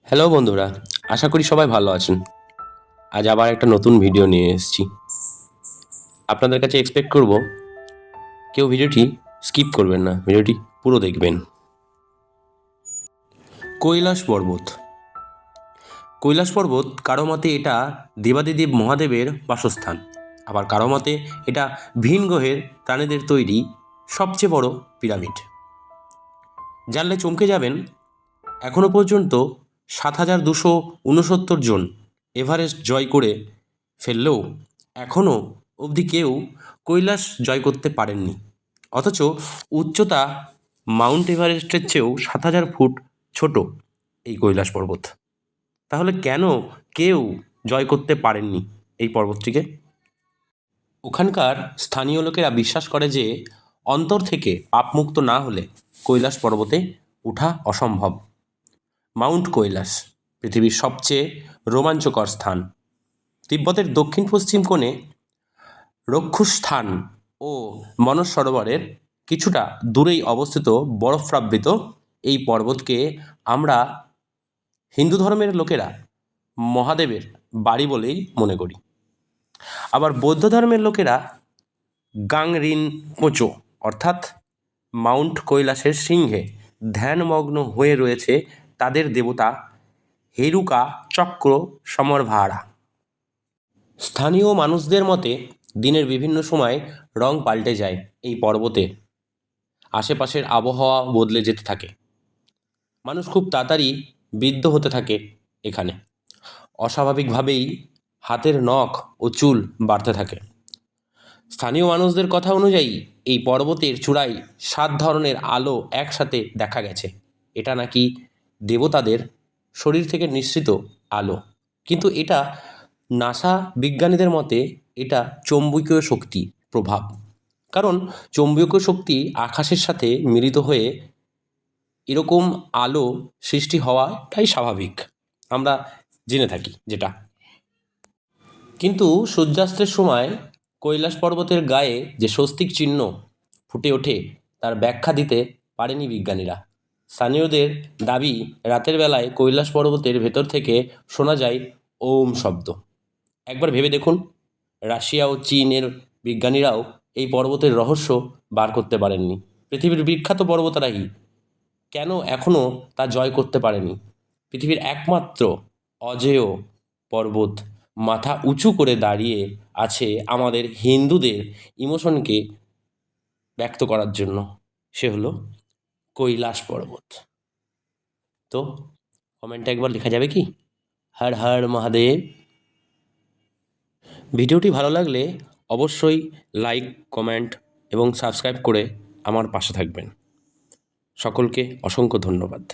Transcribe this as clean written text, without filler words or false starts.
Hello বন্ধুরা, আশা করি সবাই ভালো আছেন। আজ আবার একটা নতুন ভিডিও নিয়ে এসেছি। আপনাদের কাছে এক্সপেক্ট করব কেউ ভিডিওটি স্কিপ করবেন না, ভিডিওটি পুরো দেখবেন। কৈলাস পর্বত। কৈলাস পর্বত কারো মতে এটা দেবাদিদেব মহাদেবের বাসস্থান, আবার কারো মতে এটা ভিন গ্রহের প্রাণীদের তৈরি সবচেয়ে বড় পিরামিড। জানলে চমকে যাবেন, এখনও পর্যন্ত ৭,২৬৯ জন এভারেস্ট জয় করে ফেললেও এখনও অবধি কেউ কৈলাস জয় করতে পারেননি। অথচ উচ্চতা মাউন্ট এভারেস্টের চেয়েও ৭,০০০ ফুট ছোট এই কৈলাস পর্বত। তাহলে কেন কেউ জয় করতে পারেননি এই পর্বতটিকে? ওখানকার স্থানীয় লোকেরা বিশ্বাস করে যে অন্তর থেকে পাপমুক্ত না হলে কৈলাস পর্বতে ওঠা অসম্ভব। মাউন্ট কৈলাস পৃথিবীর সবচেয়ে রোমাঞ্চকর স্থান। তিব্বতের দক্ষিণ পশ্চিম কোণে রক্ষুস্থান ও মনস সরোবরের কিছুটা দূরেই অবস্থিত বরফাবৃত এই পর্বতকে আমরা হিন্দু ধর্মের লোকেরা মহাদেবের বাড়ি বলেই মনে করি। আবার বৌদ্ধ ধর্মের লোকেরা গাংরিনপোচো অর্থাৎ মাউন্ট কৈলাসের সিংহে ধ্যানমগ্ন হয়ে রয়েছে তাদের দেবতা হেরুকা চক্র সমরভারা। স্থানীয় মানুষদের মতে দিনের বিভিন্ন সময় রং পাল্টে যায় এই পর্বতে। আশেপাশের আবহাওয়া বদলে যেতে থাকে। মানুষ খুব তাড়াতাড়ি বৃদ্ধ হতে থাকে এখানে। অস্বাভাবিকভাবেই হাতের নখ ও চুল বাড়তে থাকে। স্থানীয় মানুষদের কথা অনুযায়ী এই পর্বতের চূড়ায় 7 ধরনের আলো একসাথে দেখা গেছে। এটা নাকি দেবতাদের শরীর থেকে নিঃসৃত আলো। কিন্তু এটা নাসা বিজ্ঞানীদের মতে এটা চৌম্বকীয় শক্তি প্রভাব। কারণ চৌম্বকীয় শক্তি আকাশের সাথে মিলিত হয়ে এরকম আলো সৃষ্টি হওয়াটাই স্বাভাবিক, আমরা জেনে থাকি যেটা। কিন্তু সূর্যাস্তের সময় কৈলাস পর্বতের গায়ে যে স্বস্তিক চিহ্ন ফুটে ওঠে তার ব্যাখ্যা দিতে পারেনি বিজ্ঞানীরা। স্থানীয়দের দাবি, রাতের বেলায় কৈলাস পর্বতের ভেতর থেকে শোনা যায় ওম শব্দ। একবার ভেবে দেখুন, রাশিয়া ও চীনের বিজ্ঞানীরাও এই পর্বতের রহস্য বার করতে পারেননি। পৃথিবীর বিখ্যাত পর্বতারোহী কেন এখনও তা জয় করতে পারেনি? পৃথিবীর একমাত্র অজেয় পর্বত মাথা উঁচু করে দাঁড়িয়ে আছে আমাদের হিন্দুদের ইমোশনকে ব্যক্ত করার জন্য। সে হলো কৈলাস পর্বত। তো কমেন্টে একবার লেখা যাবে কি, হর হর মহাদেব। ভিডিওটি ভালো লাগলে অবশ্যই লাইক, কমেন্ট এবং সাবস্ক্রাইব করে আমার পাশে থাকবেন। সকলকে অসংখ্য ধন্যবাদ।